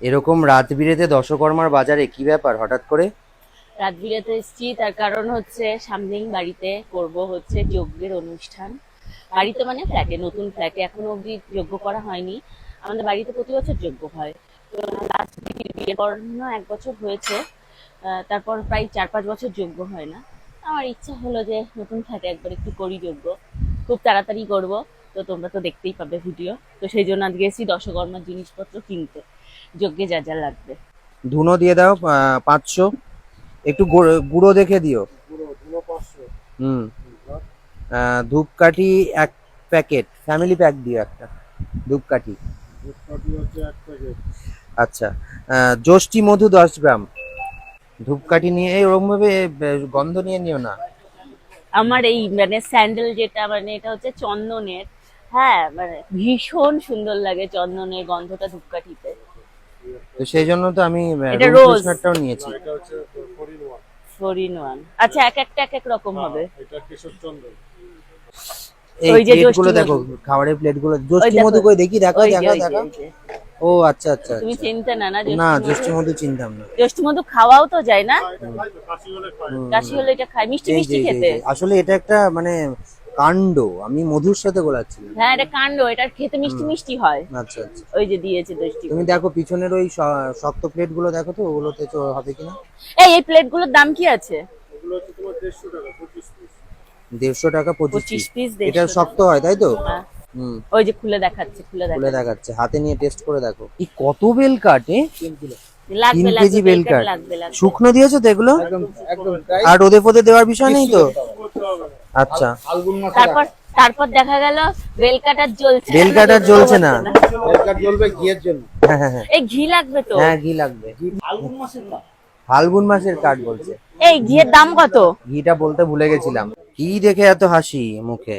এরকম রাত বিরেতে দশকর্মার বাজারে কি ব্যাপার হঠাৎ করে? রাত বিরাতে এসেছি, তার কারণ হচ্ছে সামনেই বাড়িতে করব হচ্ছে যজ্ঞের অনুষ্ঠান। বাড়িতে মানে ফ্ল্যাটে, নতুন ফ্ল্যাটে এখনো অবধি যজ্ঞ করা হয়নি। আমাদের বাড়িতে প্রতি বছর যজ্ঞ হয়। তো লাস্ট বিয়ের পর না 1 বছর হয়েছে, তারপর প্রায় 4-5 বছর যজ্ঞ হয় না। আমার ইচ্ছা হলো যে নতুন ফ্ল্যাটে একবার একটু করি যজ্ঞ, খুব তাড়াতাড়ি করব। তো তোমরা তো দেখতেই পাবে ভিডিও। তো সেই জন্য আজকে এসেছি দশকর্মার জিনিসপত্র কিনতে, যজ্ঞে যা যা লাগবে। ধুনো দিয়ে দাও 500। একটু গুঁড়ো দেখে দিও। হুম। ধূপকাঠি 1 প্যাকেট, ফ্যামিলি প্যাক দিও একটা ধূপকাঠি। আচ্ছা। যষ্টি মধু 10 গ্রাম। ধূপকাঠি নিয়ে ওরকম ভাবে গন্ধ নিয়ে নিও না। আমার এই মানে স্যান্ডেল যেটা, মানে এটা হচ্ছে চন্দনের। হ্যাঁ, মানে ভীষণ সুন্দর লাগে চন্দনের গন্ধটা ধূপকাঠিতে। তো সেই জন্য তো আমি এটা রুম রোজ ফ্রেশনারটাও নিয়েছি। 4 in 1। আচ্ছা, এক একটা এক এক রকম হবে। এই ওই যে প্লেট গুলো যষ্টি দেখো, মধু, খাবারের প্লেট গুলো ওই যষ্টি দেখো, মধু কই দেখি, দেখাও ওই যে দেখাও ওই যে দেখাও। ওই যে ও আচ্ছা আচ্ছা তুমি আচ্ছা। চিনতে না না না, যষ্টি যষ্টি মধু? মধু চিনতাম না। যষ্টি মধু খাওয়াও তো যায় না? কাশি হুম। হলে এটা খায়, মিষ্টি এই যে মিষ্টি এই যে এই খেতে। যে, আসলে এটা একটা মানে কাণ্ড, আমি মধুর সাথে গোলাচ্ছিলাম। হ্যাঁ, এটা কাণ্ড, এটা খেতে মিষ্টি হুম। মিষ্টি হয়। আচ্ছা আচ্ছা। ওই যে দিয়েছে যষ্টি তুমি মধু। দেখো পিছনের ওই শক্ত প্লেট গুলো দেখো তো, ওগুলোতে তো হবে কিনা। এই প্লেটগুলোর দাম কি আছে? 150 টাকা 25 25 পিস। পিস এটা 150 শক্ত টাকা। হয় তাই তো? হ্যাঁ, হুম। ওই যে খুলে দেখাচ্ছে, খুলে খুলে দেখাচ্ছে। দেখাচ্ছে, হাতে নিয়ে টেস্ট করে দেখো। এই কত বেল কাটে? তিন লাগবে লাগবে, কেজি বেল বেলকাটা কাট। লাগবে লাগবে। শুকনো দিয়েছো তো এগুলো? আর রোদে ফোদে দেওয়ার বিষয় নেই তো? আচ্ছা। তারপর তারপর দেখা গেল বেলকাটা জ্বলছে বেল না, কাট আর জ্বলতেও জ্বলছে না। হচ্ছে না। হ্যাঁ হ্যাঁ হ্যাঁ। এই ঘি লাগবে তো? হ্যাঁ, ঘি লাগবে। ফাল্গুন মাসের কাঠ বলছে। এই ঘিয়ের দাম কত? ঘিটা বলতে ভুলে গেছিলাম। কি দেখে এত হাসি মুখে?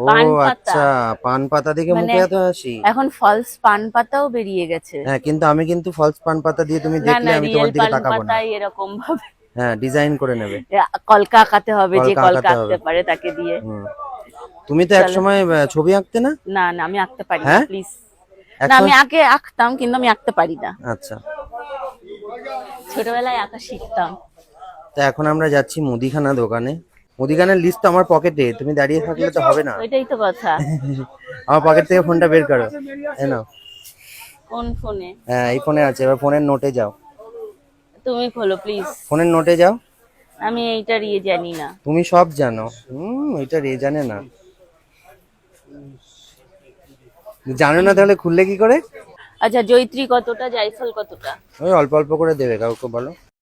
ও পান পাতা, আচ্ছা, পান পাতা দেখে মানে মুখে এত হাসি। এখন ফলস পান পাতাও বেরিয়ে গেছে। হ্যাঁ, কিন্তু আমি কিন্তু ফলস পান পাতা দিয়ে তুমি না দেখলে না, আমি রিয়েল তোমার দিকে পান তাকাবো না। পাতাই এরকম ভাবে। হ্যাঁ, ডিজাইন করে নেবে। কলকা আঁকাতে হবে, যে কলকা কলকা আঁকাতে হবে। আঁকতে পারে তাকে দিয়ে। হুম। তুমি তো এক চলো। সময় ছবি আঁকতে না? না না, আমি আঁকতে পারি না, হ্যাঁ, প্লিজ। এক না, আমি সময়। আগে আঁকতাম কিন্তু আমি আঁকতে পারি না। আচ্ছা। ছোটবেলায় আঁকা শিখতাম। তো এখন আমরা যাচ্ছি মুদিখানা দোকানে। মুদিখানার লিস্ট তো আমার পকেটে, তুমি দাঁড়িয়ে থাকলে তো হবে না। ওইটাই তো কথা। আমার পকেট থেকে ফোনটা বের করো। এই নাও। কোন ফোনে? হ্যাঁ, এই ফোনে আছে, এবার ফোনের নোটে যাও। তুমি খোলো প্লিজ। ফোনের নোটে যাও। আমি এইটার ইয়ে জানি না। তুমি সব জানো। এটা রে জানে না। জানো না তাহলে খুললে কি করে? আচ্ছা, জয়িত্রী কতটা, জায়ফল কতটা? ওই অল্প অল্প করে দেবে, কাউকে বলো।